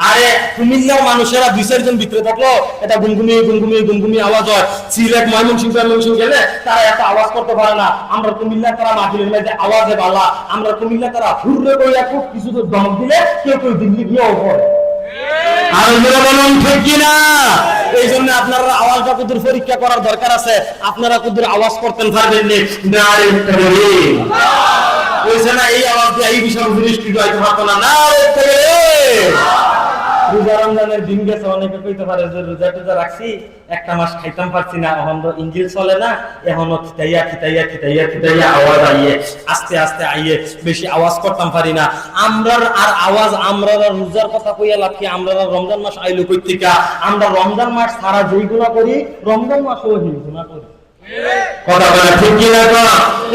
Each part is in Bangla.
আরে কুমিল্লার মানুষেরা 2-4 জন ভিতরে থাকলো এটা গুনগুনি গুনগুনি গুনগুনি আওয়াজ হয়। সিলেট ময়মনসিংহ গেলে তারা এত আওয়াজ করতে পারে না। আমরা কুমিল্লা তারা মাটির মধ্যে আওয়াজে বালা, আমরা কুমিল্লা তারা হুররে কইয়া খুব কিছু দমক দিলে কেউ কেউ দিল্লি গিয়েও পড়ে। আর বলুন ঠিক কিনা? এই জন্য আপনারা আওয়াজটা কুদুর পরীক্ষা করার দরকার আছে। আপনারা কুদুর আওয়াজ করতেন পারবেন না, না এই আওয়াজ দিয়ে এই বিষয় দৃষ্টি হইতে পারতো না। রোজা রমজানের দিন গেছে, অনেকে কইতে পারে যে রোজা টোজা রাখছি, একটা মাস খাইতাম পারছি না, এখন তো ইঞ্জিল চলে না, এখনো খিতাইয়া আওয়াজ আইয়ে আস্তে আস্তে আইয়ে বেশি আওয়াজ করতাম পারি না। আমরার আর আওয়াজ আমরা রোজার কথা কইয়া লাভ কি? আমরা রমজান মাস আইলো কই থেকে? আমরা রমজান মাস সারা যেই গুনাহ করি রমজান মাসও এই গুনাহ করি। কথা বলা ঠিক কি না?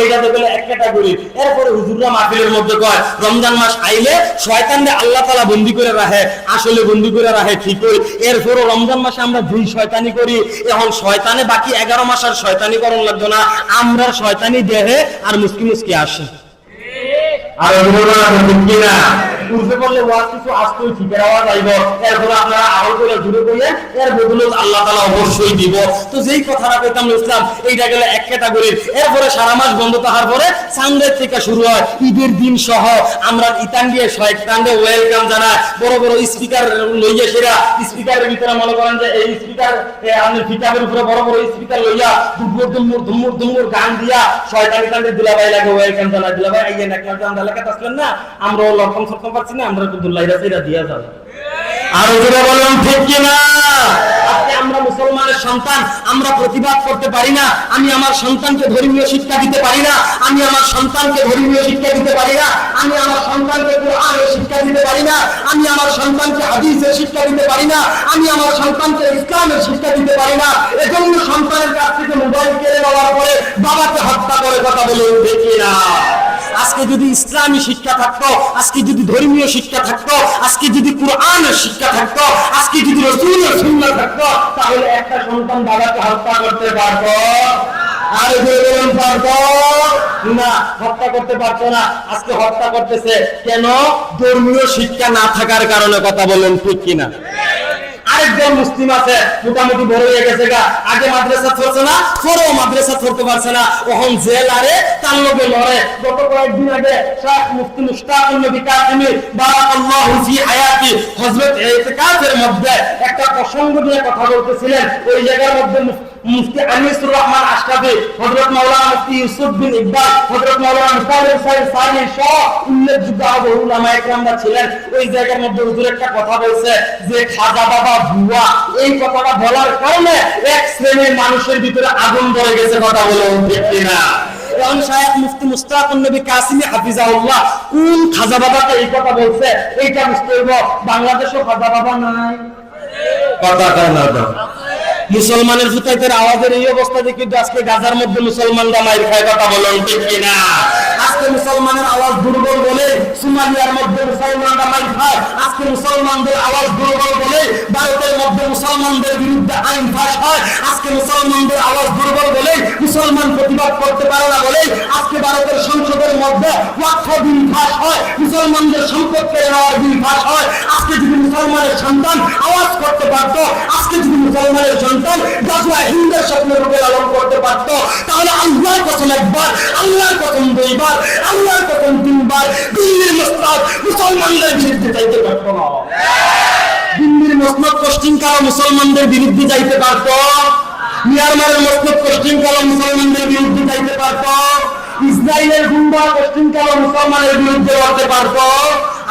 এটা তো বলে এক ক্যাটাগরি। এরপরে হুজুররা মাহফিলের মধ্যে কয় রমজান মাস আইলে শয়তানকে আল্লাহ তাআলা বন্দী করে রাখে। আসলে বন্দী করে রাখে ঠিকই, এরপরও রমজান মাসে আমরা যেই শয়তানি করি, এখন শয়তানে বাকি 11 মাস আর শয়তানি করন লাগতো না, আমরা শয়তানি দেহে আর মুস্কি মুস্কি আসে। আর ঠিক কি না? বুঝতে পারলে ওয়াজ কিছু আসতেই ঠিকের আওয়াজ আইব, এরপরে আপনারা আরো করে জুড়ে কইয়ে এর বদলে আল্লাহ তাআলা অবশ্যই দিব। তো যেই কথাটা কইতাম ইসলাম, এইটা গেলে এক ক্যাটাগরির। এরপরে সারা মাস বন্ধ থাকার পরে সানডে থেকে শুরু হয় ঈদের দিন সহ আমরা ইতান দিয়ে শয়তানকে ওয়েলকাম জানাই। বড় বড় স্পিকার লইয়া সেরা স্পিকারের ভিতরে মনে করেন যে এই স্পিকার আপনি ফিটাবের উপরে বড় বড় স্পিকার লইয়া দুমুর গান দিয়া শয়তানি তানকে দুলাভাই লাগে ওয়েলকাম জানাই। দুলাভাই আইয়ে না কেন আমরা এলাকাতে আসলেন না, আমরাও লক্ষণ সক্ষম পাচ্ছি না, আমরা আব্দুল্লাহরা সেরা দিয়া যাবে। আর ওরা বলেন ঠিক কি না? আজকে আমরা মুসলমানের সন্তান, আমরা প্রতিবাদ করতে পারি না। আমি আমার সন্তানকে ধর্মীয় শিক্ষা দিতে পারি না, আমি আমার সন্তানকে ধর্মীয় শিক্ষা দিতে পারি না, আমি আমার সন্তানকে কোরআনের শিক্ষা দিতে পারি না, আমি আমার সন্তানকে হাদিসের শিক্ষা দিতে পারি না, আমি আমার সন্তানকে ইসলামের শিক্ষা দিতে পারি না। এজন্য সন্তানের কাছ থেকে মোবাইল কেড়ে নেওয়ার পরে বাবাকে হত্যা করে। কথা বলে দেখি না? আজকে যদি ইসলামী শিক্ষা থাকতো, আজকে যদি ধর্মীয় শিক্ষা থাকতো, আজকে যদি কোরআনের শিক্ষা থাকতো, আজকে যদি রাসূলের সুন্নাহ থাকতো, তাহলে একটা সন্তান বাবাকে হত্যা করতে পারতো? আর বলুন পারতো না? হত্যা করতে পারতো না। আজকে হত্যা করতেছে কেন? ধর্মীয় শিক্ষা না থাকার কারণে। কথা বলেন ঠিক কিনা? আরেকজন মুসলিম আছে মোটামুটি বড় হয়ে গেছে গা, আগে মাদ্রাসা পড়ছে না, পরেও মাদ্রাসা পড়তে পারছে না, ওহন জেল আরে তার লগে লড়ে। গত কয়েকদিন আগে শাহ মুফতি মুশতাকুন নবী কাসিমি বারাকাল্লাহু ফি হায়াতি হযরত ইতিকাফের মধ্যে একটা প্রসঙ্গ নিয়ে কথা বলতেছিলেন। ওই জায়গার মধ্যে মুফতি আনিসুর রহমান আশরাফি, হযরত মাওলানা মুফতি ইউসুফ বিন ইকবাল, হযরত মাওলানা মুস্তাফিজ সাইনি সহ উল্লেখযোগ্য বহু উলামায়ে কেরামরা ছিলেন। ওই জায়গার মধ্যে হুজুর একটা কথা বলছে যে খাজা বাবা ভুয়া। এই কথাটা বলার কারণে এক শ্রেণীর মানুষের ভিতরে আগুন ধরে গেছে। কথা বলে ঠিক কিনা? এখন শায়খ মুফতি মুশতাকুন নবী কাসিমি হাফিজাহুল্লাহ কোন খাজা বাবাকে এই কথা বলছে এইটা বুঝতে হইব। বাংলাদেশে খাজা বাবা নাই। কথা কয় না তো? মুসলমানের ফুতাইতের আওয়াজের এই অবস্থা দেখি আজকে গাজার মধ্যে মুসলমানরা মাইর খায়। কথা বলেন ঠিক কিনা? আজকে মুসলমানের আওয়াজ দুর্বল বলে সোমালিয়ার মধ্যে মুসলমানরা মাইর খায়। আজকে মুসলমানদের আওয়াজ দুর্বল বলে ভারতের মধ্যে মুসলমানদের বিরুদ্ধে আইন পাস হয়। আজকে মুসলমানদের আওয়াজ দুর্বল বলে মুসলমান প্রতিবাদ করতে পারে না বলে আজকে ভারতের সংসদের মধ্যে ওয়াকফ বিল পাস হয়, মুসলমানদের সম্পদ কেড়ে নেওয়ার বিল পাস হয়। আজকে যদি মুসলমানের সন্তান আওয়াজ করতে পারতো, আজকে যদি মুসলমানের সন্তান গাজওয়া হিন্দের স্বপ্নের রূপে লালন করতে পারতো, তাহলে আল্লাহর কসম একবার, আল্লাহর কসম দুইবার, আল্লাহর কসম তিনবার দিল্লির মসনদ মুসলমানদের বিরুদ্ধে যাইতে পারতো না। দিল্লির মসনদ পশ্চিম কালো মুসলমানদের বিরুদ্ধে যাইতে পারতো, মিয়ানমারের মসনদ পশ্চিম কালো মুসলমানদের বিরুদ্ধে যাইতে পারতো, ইসরায়েলের গুন্ডা পশ্চিম কালো মুসলমানের বিরুদ্ধে লড়তে পারতো।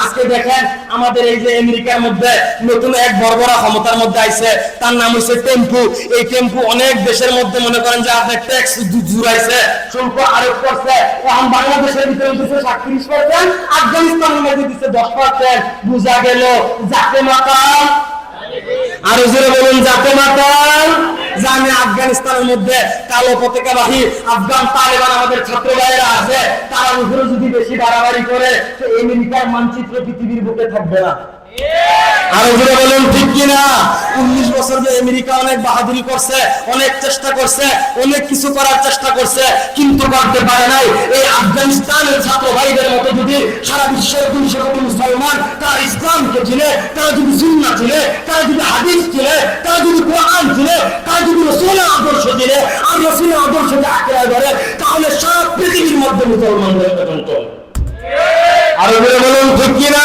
আজকে দেখেন আমাদের এই যে আমেরিকার মধ্যে নতুন এক বড়বড়া ক্ষমতার মধ্যে আইছে, তার নাম হচ্ছে টেম্পু। এই টেম্পু অনেক দেশের মধ্যে মনে করেন যে আপনার ট্যাক্স জুড়াইছে, শুল্ক আরোপ করছে। এখন বাংলাদেশের ভিতরে দিচ্ছে 37%, আফগানিস্তানের মধ্যে দিচ্ছে 10%। বুঝা গেল জাতে মাতাল। আর জোরে বলুন জাতে মাতাল। জানে আফগানিস্তানের মধ্যে কালো পতাকাবাহী আফগান তালেবান আমাদের ছাত্র ভাইয়েরা আছে, তারা উপরে যদি বেশি বাড়াবাড়ি করে তো আমেরিকার মানচিত্র পৃথিবীর বুকে থাকবে না। আর ওগুলো বলেন ঠিক কিনা? 19 বছর যে আমেরিকা অনেক বাহাদুরি করছে, অনেক চেষ্টা করছে, অনেক কিছু করার চেষ্টা করছে, কিন্তু করতে পারে নাই। এই আফগানিস্তানের ছাত্র ভাইদের মতো যদি সারা বিশ্বের 200 কোটি মুসলমান তারা ইসলামকে চিনে, তারা যদি সুন্নাহ চিনে, তারা যদি হাদিস চিনে, তারা যদি কোরআন চিনে, তারা যদি রাসূলের আদর্শ চিনে, আর রাসূলের আদর্শকে আঁকড়ে ধরে, তাহলে সারা পৃথিবীর মধ্যে মুসলমানদের শাসন চলবে। আর ওগুলো বলুন ঠিক কিনা?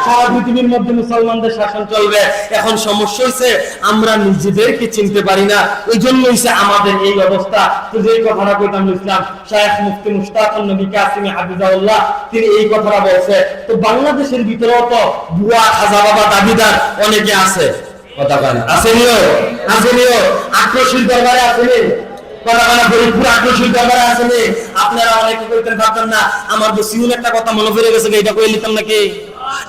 সারা পৃথিবীর মধ্যে মুসলমানদের শাসন চলবে। এখন সমস্যা হইছে আমরা নিজেদেরকে চিনতে পারি না, এই জন্য হইছে আমাদের এই অবস্থা। তো যে কথাটা কইতাম ইসলাম শায়েখ মুফতি মুশতাকুন নবী কাসিমি হাফিজাহুল্লাহ তিনি এই কথাটা বলছে। তো বাংলাদেশের ভিতরেও তো বুয়া খাজা বাবা দাবিদার অনেকে আছে, কথা বলেন আসেনিও, আসেনিও আক্রোশীর দরবারে আসেনি, কথা বলা ফরিদপুর আক্রোশীর দরবারে আসেনি। আপনারা অনেকে কইতেন পারতেন না, আমার তো সিউল একটা কথা মনে পড়ে গেছে, এটা কই লিখতাম নাকি?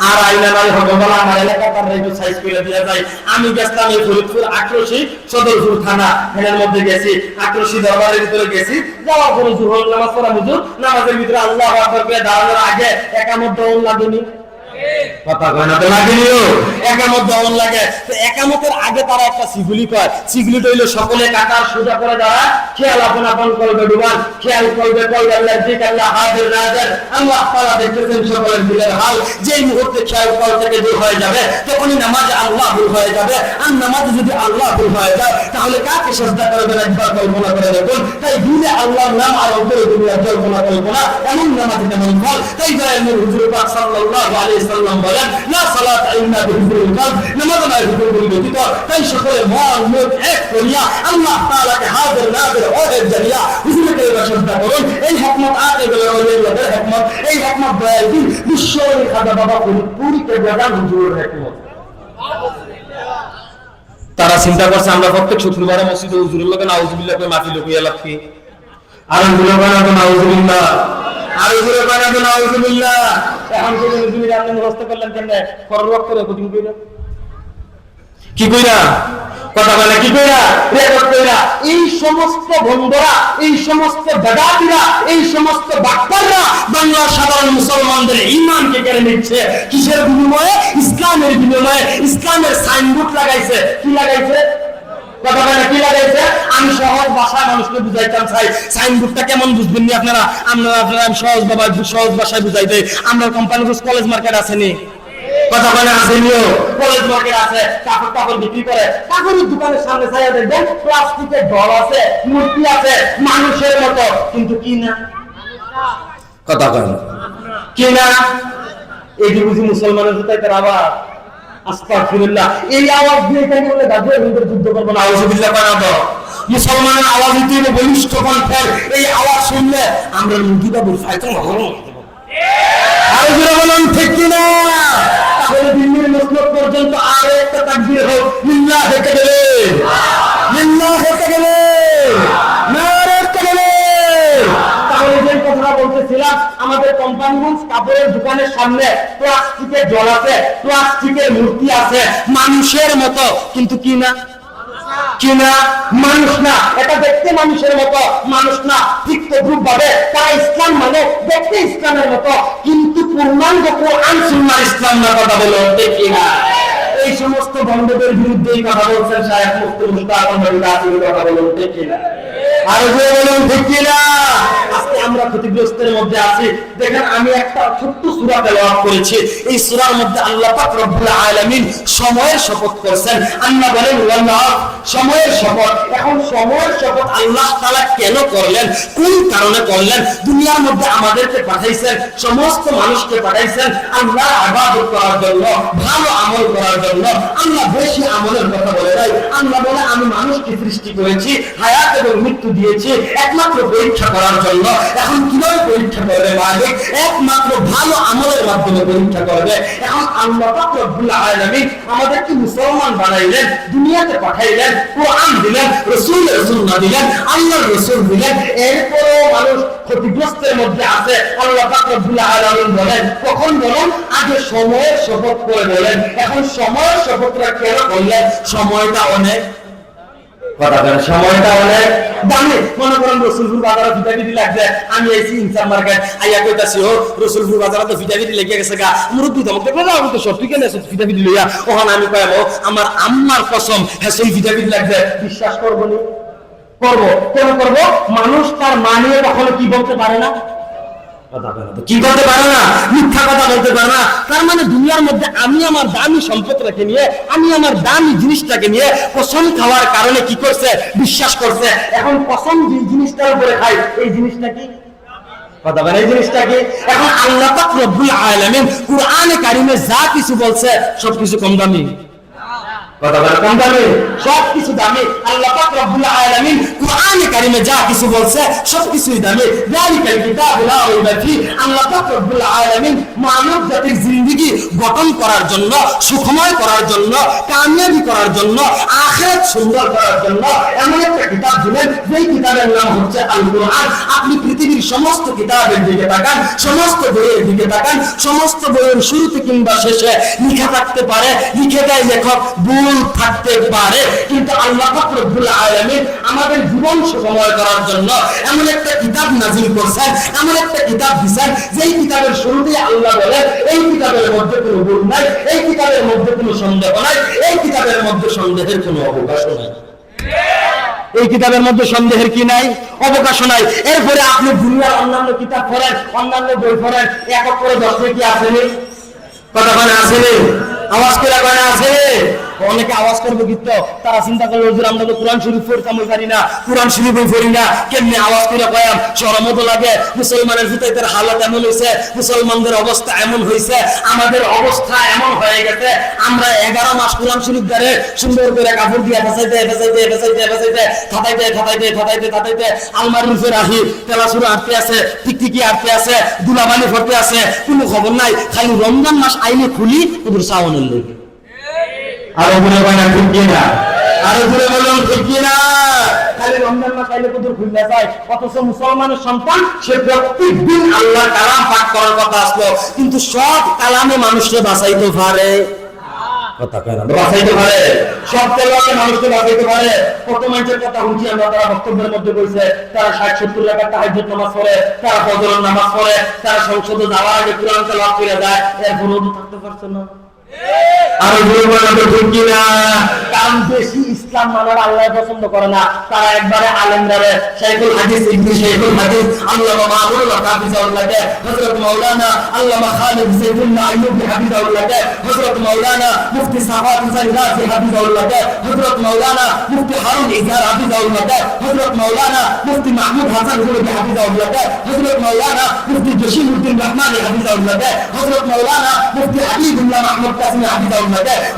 আর আইনা নাই হগবলা আমার এলাকা তার একটু সাইজ করে দেয়া যায়। আমি গেছিলাম এই ফরিদপুর আক্রোশী সদরপুর থানা, এর মধ্যে গেছি, আক্রোশী দরবারের ভিতরে গেছি। যাওয়ার পরে জোহর নামাজ পড়া হুজুর, নামাজের ভিতরে আল্লাহু আকবার করে দাঁড়ানোর আগে একামত দৌল লাগেনি, কথা কয় না তো লাগেনিও, একামত দৌল লাগে। তো একামতের আগে তারা একটা সিগুলি কয়, সিগুলিটা হইলো সকলে কাতার সোজা করে দাঁড়া, খেয়াল আপন আপন করবে ডুবান, খেয়াল করবে কলবে লাজিক আল্লাহ হাজির নাজির, আল্লাহ তাআলা দেখতেছেন সকলের দিলের হাল। যেই মুহূর্তে খেয়াল কল থেকে দূর হয়ে যাবে তখনই নামাজে আল্লাহ ভুল হয়ে যাবে। আর নামাজে যদি আল্লাহ ভুল হয়ে যায় তাহলে কাকে সিজদা করবেন একবার কল্পনা করে দেখুন। তাই দিলে আল্লাহর নাম আর অন্তরে দুনিয়ার কল্পনা কল্পনা এমন নামাজে তেমন ফল। তাই দয়াময় হুজুর পাক সাল্লাল্লাহু আলাইহি সাল্লাম বলেন লা সালাত ইল্লা বিহুজুরিল কলব, নামাজ না হুজুর ব্যতীত। তাই সকলে মন মুখ এক করিয়া আল্লাহ তাআলাকে হাজির নাজির ওহের জানিয়া হুজুরকে সিজদা করুন। এই হিকমত আতে গেলে ওলিদের হিকমত, এই হিকমত দয়াল দিন বিশ্বর খাজা বাবা পুরীকে বেদান হুজুরের হিকমত। তারা চিন্তা করছে আমরা প্রত্যেক শুক্রবারে মসজিদে হুজুরের লোকে নাউজুবিল্লাহ করে মাটি লুকিয়ে লাগছি, আর হুজুরের বানাবো নাউজুবিল্লাহ, আর হুজুরের বানাবো নাউজুবিল্লাহ। এখন যদি হুজুর আপনি মুখস্থ করলেন কেমনে? ফরজ করে কোচিং কইরা কি কইরা, কথা বলে কি কইরা, রেকর্ড কইরা। এই সমস্ত বন্ধুরা, এই সমস্ত বেদাতীরা, এই সমস্ত বাটপাররা বাংলার সাধারণ মুসলমানদের ঈমানকে কেড়ে নিচ্ছে। কিসের বিনিময়ে? ইসলামের বিনিময়ে। ইসলামের সাইনবোর্ড লাগাইছে, কি লাগাইছে, কথা বলে কি লাগাইছে? আমি সহজ ভাষায় মানুষকে বুঝাইতাম চাই। সাইনবোর্ডটা কেমন বুঝবেন নি আপনারা? আপনারা সহজ ভাষায় বুঝাই দেয়। আমরা কোম্পানি কলেজ মার্কেট আসেনি, কথা বলে আসেনিও, কলেজ মার্কেট আছে, কাপড় বিক্রি করে। কাপড়ের দোকানের সামনে ছায়া দেখবেন প্লাস্টিকের ডল আছে, মূর্তি আছে মানুষের মতো, কিন্তু কি না, কথা বলে কি না? এই যে বুঝি মুসলমানের জুতায় তার আবার আস্তাগফিরুল্লাহ। এই আওয়াজ দিয়ে কেন বলে গাজীর ভিতরে যুদ্ধ করবো না, আউযুবিল্লাহ বানাবো। মুসলমানের আওয়াজ দিতে বলিষ্ঠ কণ্ঠের এই আওয়াজ শুনলে আমরা মুদিবা বল ফাইতে হলো। আর যারা বলেন ঠিক কিনা? তাহলে দিনের মসনদ পর্যন্ত আর একটা তাকবীর হোক, লিল্লাহি তাকবীর, লিল্লাহি তাকবীর, নারে তাকবীর। তাহলে যে কথাটা বলতেছিলাম, আমাদের কোম্পানিগঞ্জ কাপড়ের দোকানের সামনে প্লাস্টিকের জল আছে, প্লাস্টিকের মূর্তি আছে মানুষের মতো, কিন্তু কি না, কি না, মানুষ না। এটা দেখতে মানুষের মতো, মানুষ না। ঠিক তদ্রুপ ভাবে তারা ইসলাম মানে দেখতে ইসলামের মতো, কিন্তু পূর্ণাঙ্গ কোরআন সুন্নাহর ইসলাম না, কথা বলো ঠিক কিনা? এই সমস্ত বন্ধদের বিরুদ্ধে কথা বলছেন শায়েখ মুফতি মুশতাকুন নবী কাসিমি, কথা বলো ঠিক কিনা? আর যে বলুন ঠিক কিনা? আজকে আমরা ক্ষতিগ্রস্তের মধ্যে আছি। দেখেন আমি একটা ছোট্ট সূরা তেলাওয়াত করেছি, এই সূরার মধ্যে আল্লাহ পাক রব্বুল আলামিন সময়ের শপথ করেছেন। আল্লাহ বলেন ওয়াল্লাহ, সময়ের শপথ। এখন সময়ের শপথ আল্লাহ তাআলা কেন করলেন, কোন কারণে করলেন? দুনিয়ার মধ্যে আমাদেরকে পাঠাইছেন, সমস্ত মানুষকে পাঠাইছেন আল্লাহ ইবাদত করার জন্য, ভালো আমল করার জন্য। আল্লাহ বেশি আমলের কথা বলে নাই। আল্লাহ বলে আমি মানুষকে সৃষ্টি করেছি, হায়াত এবং মৃত্যু দিয়েছি একমাত্র পরীক্ষা করার জন্য। এখন কিভাবে পরীক্ষা করবে মালিক? একমাত্র ভালো আমলের মাধ্যমে পরীক্ষা করবে। এখন আল্লাহ পাক রব্বুল আলামিন আমাদেরকে মুসলমান বানাইলেন, দুনিয়াতে পাঠাইলেন, কোরআন দিলেন, রাসূলের সুন্নাহ দিলেন, আল্লাহর রাসূল দিলেন। এরপরও মানুষ ক্ষতিগ্রস্তের মধ্যে আছে। আল্লাহ পাক রব্বুল আলামিন বলেন, কখন বলেন? আগে সময়ের শপথ করে বলেন। এখন সময়ের শপথটা কেন করলেন? সময়টা অনেক কথা বলেন, সময়টা অনেক দামি। মনে করেন রসুলপুর বাজারে ভিটামিন লাগছে, আমি আইছি ইনসার মার্কেট আইয়া কইতাছি ও রসুলপুর বাজারে তো ভিটামিন লেগে গেছে গা, মুরব্বি তো আমাকে দেখলে আমি তো সব ঠিক আছে ভিটামিন লইয়া, ওখানে আমি কইবো আমার আম্মার কসম হ্যাঁ সেই ভিটামিন লাগছে, বিশ্বাস করবো নি? করবো। কেন করবো? মানুষ তার মা নিয়ে কখনো কি বলতে পারে না, কি বলতে পারে না, মিথ্যা কথা বলতে পারে না। তার মানে দুনিয়ার মধ্যে আমি আমার দামি সম্পদটাকে নিয়ে, আমি আমার দামি জিনিসটাকে নিয়ে কসম খাওয়ার কারণে কি করছে, বিশ্বাস করছে। এখন কসম যে জিনিসটার উপরে খাই, এই জিনিসটা কি? কথা বলেন, এই জিনিসটা কি? এখন আল্লাহ পাক রব্বুল আলামিন কুরআনে কারিমে যা কিছু বলছে সবকিছু কম দামি। কথা বলেন, কম দামি? সবকিছু দামি। আল্লাহ পাক রব্বুল আলামিন কুরআনে কারিমে যা কিছু বলছে সবকিছুই দামি। যালিকাল কিতাবু লা রাইবা ফি। আল্লাহ পাক রব্বুল আলামিন মানব জাতির জিন্দেগি গঠন করার জন্য, সুখময় করার জন্য, কামিয়াবি করার জন্য, আখিরাত সুন্দর করার জন্য এমন একটা কিতাব দিলেন, যেই কিতাবের নাম হচ্ছে আল কুরআন। আপনি পৃথিবীর সমস্ত কিতাবের দিকে তাকান, সমস্ত বইয়ের দিকে তাকান, সমস্ত বইয়ের শুরুতে কিংবা শেষে লিখা থাকতে পারে, লিখে দেয় লেখক, ভুল থাকতে পারে, কিন্তু আল্লাহ পাক রব্বুল আলামিন আমাদের জীবন সুখময় করার জন্য এমন একটা কিতাব নাযিল করেছেন, এমন একটা কিতাব দিয়েছেন, যেই কিতাবের শুরুতেই আল্লাহ বলেন এই কিতাবের মধ্যে কোনো ভুল নাই, এই কিতাবের মধ্যে কোনো সন্দেহ নাই, এই কিতাবের মধ্যে সন্দেহের কোনো অবকাশ নাই। এই কিতাবের মধ্যে সন্দেহের কি নাই, অবকাশ নাই। এরপরে আপনি দুনিয়ার অন্যান্য কিতাব পড়েন, অন্যান্য বই পড়েন, এক এক করে 10 কি আসেনি? কথা বলে আসেনি? আওয়াজ করে কয় না আছে? অনেকে আওয়াজ করবে কিন্তু তারা চিন্তা করবে হুজুর আমরা তো কোরআন শরীফ পড়তাম পারি না, কোরআন শরীফ পড়ি না, কেমনে আওয়াজ করে কয়াম? শরম তো লাগে। মুসলমানের ভিতরের হালত এমন হয়েছে, মুসলমানদের অবস্থা এমন হয়েছে, আমাদের অবস্থা এমন হয়ে গেছে, আমরা 11 মাস কোরআন শরীফ ধরে সুন্দর করে কাপড় দিয়ে ফাটাইতে আলমারির উপরে রাখি, তেলাসুরা আটকে আছে, টিকটিকি আটকে আছে, দুলাবালি ভরতে আছে, কোনো খবর নাই। খালি রমজান মাস আইলে খুলি ওদের সাওনের লেগে। আরো মনে হয় না ঠিক কিনা? আরো জোরে বলুন ঠিক কিনা? খালি রমজান মাস আইলে কুদুর খুললে যায়, অথচ মুসলমানের সন্তান সে প্রত্যেকদিন আল্লাহর কালাম পাঠ করার কথা আসলো, কিন্তু সব কালামে মানুষকে বাঁচাইতে পারে? কথা কয় না, বাঁচাইতে পারে? সব তেলাওয়াতে মানুষকে বাঁচাইতে পারে? কত মানুষের কথা শুনছি আমরা, তারা বক্তব্যের মধ্যে কইছে তারা 60-70 রাকাত তাহাজ্জুদ নামাজ পড়ে, তারা ফজরের নামাজ পড়ে, তারা সংসদে যাওয়ার আগে কোরআন তেলাওয়াত করে যায়, এরপরও তো থাকতে পারছে না। আরো ঠিক কিনা? কারণ বেশি ইসলাম মানার আল্লাহ পছন্দ করে না। তারা একবারে আলেমরা শাইখুল হাদিস ইবনে শাইখুল হাদিস আল্লামা মামুনুল হাফিজাহুল্লাহ, হযরত মাওলানা আল্লামা খালিদ সাইফুল্লাহ আইয়ুবী হাফিজাহুল্লাহ, হযরত মাওলানা মুফতি সাহাব হুসাইন রাজি হাফিজাহুল্লাহ, হযরত মাওলানা মুফতি হারুন ইজহার হাফিজাহুল্লাহ, হযরত মাওলানা মুফতি মাহমুদ হাসান হুলবি হাফিজাহুল্লাহ, হযরত মাওলানা মুফতি জসিমউদ্দিন রহমানী হাফিজাহুল্লাহ, হযরত মাওলানা মুফতি হাবিবুল্লাহ মাহমুদ কাসিমি হাফিজাহুল্লাহ,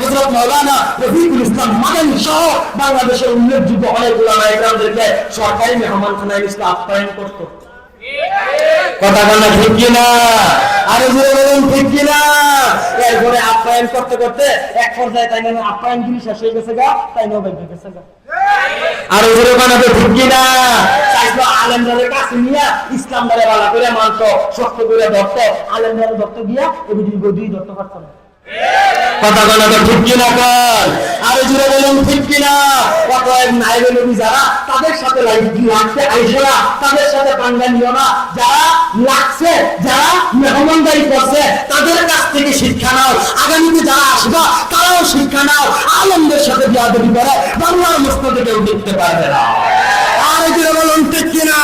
হযরত মাওলানা রফিকুল ইসলাম মাদানী সহ বাংলাদেশের উল্লেখযোগ্য অনেক উলামা ইকরামদেরকে সরকারি মেহমানখানায় ইসলাম আপ্যায়ন করত। কথা বলা ঠিক কিনা? আরো জোরে বলুন ঠিক কিনা? এরপরে আপ্যায়ন করতে করতে এক পর্যায়ে তাই না আপ্যায়ন গিরি শেষ হয়ে গেছে গা, তাই না বেঁচে গেছে গা। আরো জোরে বানাবে ঠিক কিনা? চাইতো আলেমদের কাছে নিয়ে ইসলাম দ্বারা ভালো করে মানত, শক্ত করে ধরত, আলেমদের ধরতে গিয়া এবিডি গদি ধরতে পারত না। কথা বলা তো ঠিক কিনা? কর আরো জোরে বলুন ঠিক কিনা? অতএব নাইবে নবী যারা তাদের সাথে লাগতে আইসো না, তাদের সাথে পাঙ্গা নিও না। যারা লাগছে, যারা মেহমানদারি করছে তাদের কাছ থেকে শিক্ষা নাও। আগামীতে যারা আসবা তারাও শিক্ষা নাও। আলেমদের সাথে বিয়াদবি করে বাংলার মসজিদে কেউ দেখতে পারবে না। আরো জোরে বলুন ঠিক কিনা?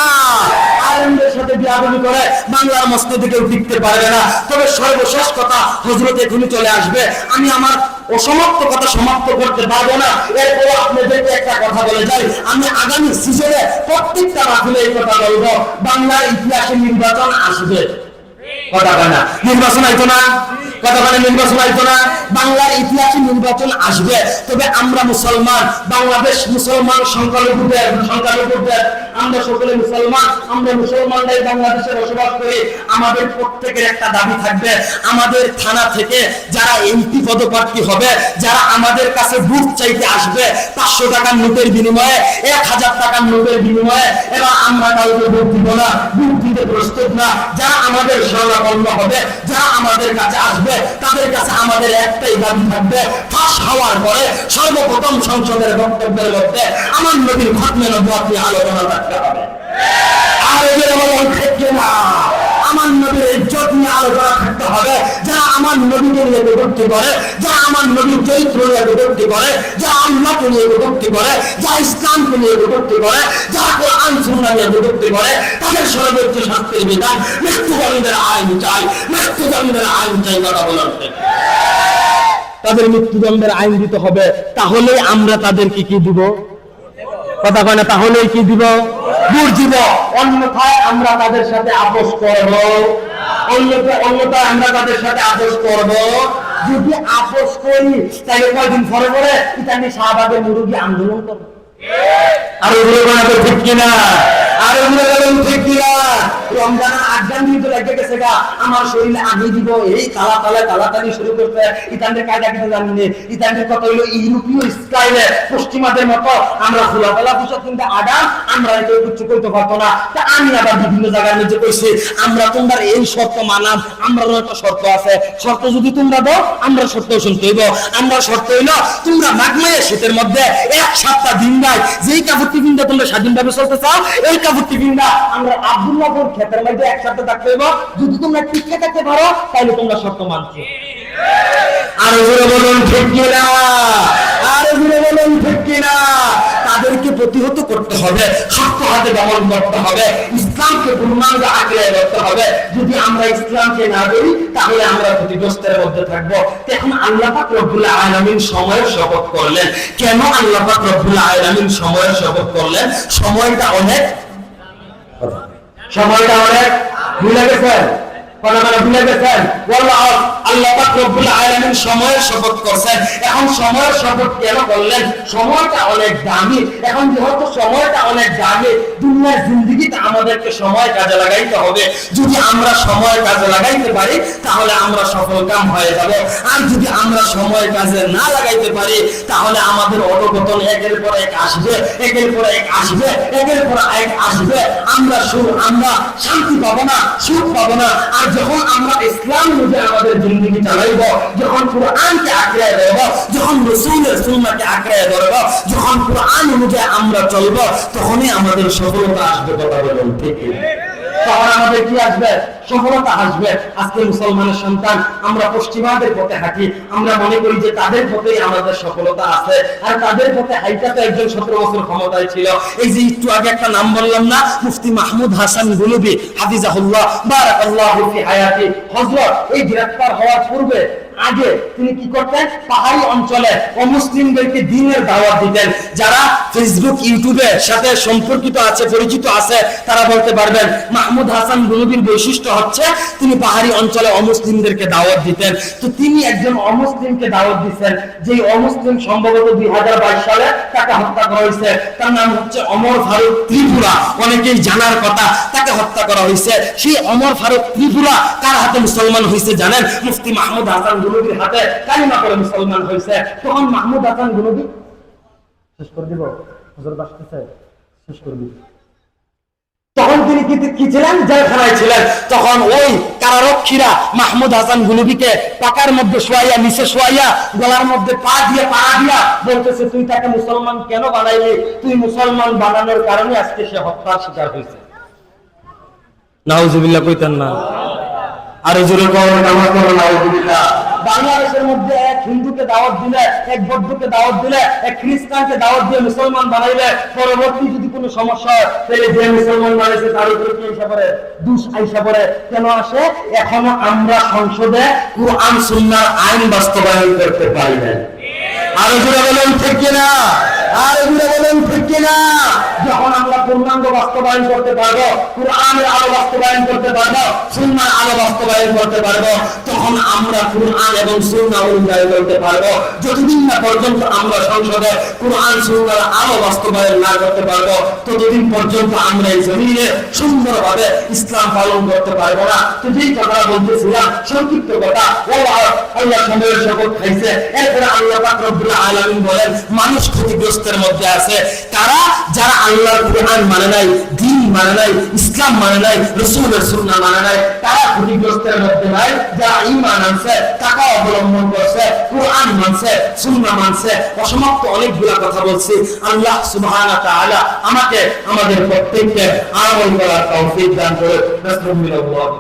আলেমদের সাথে বিয়াদবি করে বাংলার মসজিদে কেউ টিকতে পারবে না। তবে সর্বশেষ কথা, হযরত এখনই চলে আসবে, আমি আমার অসমাপ্ত কথা সমাপ্ত করতে পারবো না। এরপর আপনাদেরকে একটা কথা বলে যাই, আমি আগামী সিজনে প্রত্যেকটা মাহফিলে এই কথা বলবো, বাংলার ইতিহাসে নির্বাচন আসবে। কথা বলে না নির্বাচন আইতো না, কথা বলে নির্বাচন আইতো না, বাংলার ইতিহাসে নির্বাচন আসবে। তবে আমরা মুসলমান, বাংলাদেশ মুসলমান, সংখ্যালঘুদের আমরা সকলে মুসলমান, আমরা মুসলমানরাই বাংলাদেশে বসবাস করি। আমাদের প্রত্যেকের একটা দাবি থাকবে, আমাদের থানা থেকে যারা এমপি পদপ্রার্থী হবে, যারা আমাদের কাছে ভোট চাইতে আসবে 500 টাকার নোটের বিনিময়ে, 1000 টাকার নোটের বিনিময়ে, এবার আমরা কাউকে ভোট দিব না, ভোট দিতে প্রস্তুত না। যারা আমাদের শরণাপন্ন হবে, যারা আমাদের কাছে আসবে থাকবে, তাদের কাছে আমাদের একটাই দাবি থাকবে, ফাঁস হওয়ার পরে সর্বপ্রথম সংসদের বক্তব্যের মধ্যে আমার নবীর খতমে নবুয়ত নিয়ে আলোচনা থাকতে হবে। আর এদের বলেন ঠিক কিনা? আমার নবীর ইজ্জত নিয়ে আলোচনা থাকতে হবে। যারা আমার নবীকে নিয়ে কটূক্তি করে, যারা আমার নবীর চরিত্র নিয়ে কটূক্তি করে, যারা আল্লাহকে নিয়ে কটূক্তি করে, যারা ইসলামকে নিয়ে কটূক্তি করে, যারা কোরআন সুন্নাহ নিয়ে কটূক্তি করে, তাদের সর্বোচ্চ শাস্তির বিধান মৃত্যুদণ্ডের আইন চাই, মৃত্যুদণ্ডের আইন চাই। কথা বলার তাদের মৃত্যুদণ্ডের আইন দিতে হবে, তাহলেই আমরা তাদেরকে কি দিব? কথা কয় না? তাহলেই কি দিব? দূর দিব। অন্যথায় আমরা তাদের সাথে আপোষ করব, অন্যথায় আমরা তাদের সাথে আপোষ করব। যদি আপোষ করি তাহলে কয়দিন পরে পরে ইতালি শাহবাগের মুরুগী আন্দোলন করবে। আর ওগুলো বানাবে ঠিক কিনা? আর ওগুলো বলেন ঠিক কিনা? রমজানের 8 দিন তো লেগে গেছে গা, আমার শরীরে আমি দিব এই কালাকালি শুরু করতে। ইতালির কায়দা কিন্তু জানি, ইতালির কথা হইলো ইউরোপীয় স্টাইলে, পশ্চিমাদের মতো আমরা খোলাপালা পোশাক কিন্তু আগাম আমরা এটা কিছু করতে পারতো না। তা আমি আবার বিভিন্ন জায়গার মধ্যে কইছি, আমরা তোমরা এই শর্ত মানাম, আমরাও একটা শর্ত আছে, শর্ত যদি তোমরা দাও আমরা শর্ত শুনতে হইব। আমরা শর্ত হইলো তোমরা মাঘমায়ে শীতের মধ্যে 1 সপ্তাহ দিন নাই যেই কাপড় টিফিনটা তোমরা স্বাধীনভাবে চলতে চাও, এই কাপড় টিফিনটা আমরা আব্দুল্লাহপুর ক্ষেতের মধ্যে 1 সপ্তাহ থাকতে হইব। যদি তোমরা টিকে থাকতে পারো তাহলে তোমরা শর্ত মানছো। আর ওরা বলুন ঠিক কিনা? আর ওরা বলুন ঠিক কিনা? তাদেরকে প্রতিহত করতে হবে, শক্ত হাতে দমন করতে হবে, ইসলামকে পূর্ণাঙ্গ আঁকড়ে ধরতে হবে। যদি আমরা ইসলামকে না করি তাহলে আমরা ক্ষতিগ্রস্তের মধ্যে থাকবো। এখন আল্লাহ পাক রব্বুল আলামিন সময়ের শপথ করলেন। কেন আল্লাহ পাক রব্বুল আলামিন সময়ের শপথ করলেন? সময়টা অনেক ভুলে গেছেন, ভুলে গেছেন। আল্লাহ পাক রব্বুল আলামিন সময়ের শপথ করছেন। এখন সময়ের শপথ কেন করলেন? সময়টা অনেক দামি। এখন যেহেতু সময়টা অনেক দামি, দুনিয়ার জিন্দেগিতে আমাদেরকে সময় কাজে লাগাইতে হবে। যদি আমরা সময় কাজে লাগাইতে পারি তাহলে আমরা সফল কাম হয়ে যাব। আর যদি আমরা সময় কাজে না লাগাইতে পারি তাহলে আমাদের অধঃপতন একের পর এক আসবে, একের পর এক আসবে, একের পর এক আসবে। আমরা শান্তি পাবো না, সুখ পাবো না। আর যখন আমরা ইসলাম অনুযায়ী আমাদের জিন্দেগি চালাইব, যখন কুরআনকে আঁকড়ে ধরব, যখন রাসূলের সুন্নাহকে আঁকড়ে ধরব, যখন কুরআন অনুযায়ী আমরা চলব, তখনই আমাদের সফলতা আসবে। কথা বলুন ঠিক কি? তখন আমাদের কি আসবে? সফলতা আসবে। আজকে মুসলমানের সন্তান আমরা পশ্চিমাদের পথে হাঁটি, আমরা মনে করি যে তাদের পথেই আমাদের সফলতা আছে। আর তাদের পথে হাইটা তো একজন 17 বছর ক্ষমতায় ছিল। এই যে একটু আগে একটা নাম বললাম না, মুফতি মাহমুদ হাসান গুলবি হাফিজাহুল্লাহ বারাকাল্লাহু ফি হায়াতি। হযরত এই গ্রেফতার হওয়ার পূর্বে আগে তিনি কি করতেন? পাহাড়ি অঞ্চলে অমুসলিমদেরকে দ্বীনের দাওয়াত দিতেন। যারা ফেসবুক ইউটিউবের সাথে সম্পর্কিত আছে, পরিচিত আছে, তারা বলতে পারবেন মাহমুদ হাসান গুলবির বৈশিষ্ট্য হচ্ছে তিনি পাহাড়ি অঞ্চলে অমুসলিমদেরকে দাওয়াত দিতেন। তো তিনি একজন অমুসলিমকে দাওয়াত দিচ্ছেন, যে অমুসলিম সম্ভবত 2022 সালে তাকে হত্যা করা হয়েছে। তার নাম হচ্ছে ওমর ফারুক ত্রিপুরা। অনেকেই জানার কথা, তাকে হত্যা করা হয়েছে। সেই ওমর ফারুক ত্রিপুরা কার হাতে মুসলমান হয়েছে জানেন? মুফতি মাহমুদ হাসান গুলবির হাতে কালিমা পড়ে মুসলমান হয়েছে। তখন মাহমুদ হাসান গুলবি শেষ করে দিব, হুজুর আসতেছে, শেষ করে দিব। তখন তিনি কি ছিলেন? জেলখানায় ছিলেন। তখন ওই কারারক্ষীরা মাহমুদ হাসান গুলবিকে পাকার মধ্যে শোয়াইয়া, নিচে শোয়াইয়া, গলার মধ্যে পা দিয়ে পাড়া দিয়া বলতেছে, তুই তাকে মুসলমান কেন বানাইলি? তুই মুসলমান বানানোর কারণে আজকে সে হত্যার শিকার হয়েছে। নাউজুবিল্লাহ কইতেন না? আর জোরে বলেন নাউজুবিল্লাহ। বাংলাদেশের মধ্যে এক হিন্দুকে দাওয়াত দিলে, এক বৌদ্ধকে দাওয়াত দিলে, এক খ্রিস্টানকে দাওয়াত দিয়ে মুসলমান বানাইলে পরবর্তী যদি কোনো সমস্যা হয় তাহলে যে মুসলমান বানাইছে তার উপরে কি আইসা পড়ে? দুষ আইসা পড়ে। কেন আসে? এখনো আমরা সংসদে কুরআন সুন্নাহর আইন বাস্তবায়ন করতে পারি না। আর জোরে বলেন ঠিক কিনা? আর জোরে বলেন ঠিক কিনা? যখন আমরা পূর্ণাঙ্গ বাস্তবায়ন করতে পারবো, কুরআনের আলো বাস্তবায়ন করতে পারবো, সুন্নাহর আলো বাস্তবায়ন করতে পারবো, তখন আমরা কুরআন এবং সুন্নাহ অনুযায়ী চলতে পারবো। যতদিন না পর্যন্ত আমরা সংসদে কুরআন সুন্নাহর আলো বাস্তবায়ন না করতে পারবো, ততদিন পর্যন্ত আমরা এই জমিনে সুন্দরভাবে ইসলাম পালন করতে পারবো না। তো যেই কথা বলতেছিলাম, সংক্ষিপ্ত কথা, আল্লাহ সময়ের শপথ খাইছে। এরপরে আল্লাহ পাক রব্বুল আলামিন বলেন, মানুষ ক্ষতিগ্রস্ত ক্ষতিগ্রস্তের মধ্যে আছে তারা, যারা আল্লাহর কুরআন মানে নাই, দ্বীন মানে নাই, ইসলাম মানে নাই, রাসূলের সুন্নাহ মানে নাই, তারা ক্ষতিগ্রস্তের মধ্যে নাই। যারা ঈমান আনছে, তাকওয়া অবলম্বন করছে, কুরআন মানছে, সুন্নাহ মানছে, অসমাপ্ত অনেকগুলা কথা বলছি। আল্লাহ সুবহানাহু ওয়া তাআলা আমাকে আমাদের প্রত্যেককে আমল করার তৌফিক দান করুন। নাসরুল্লাহ।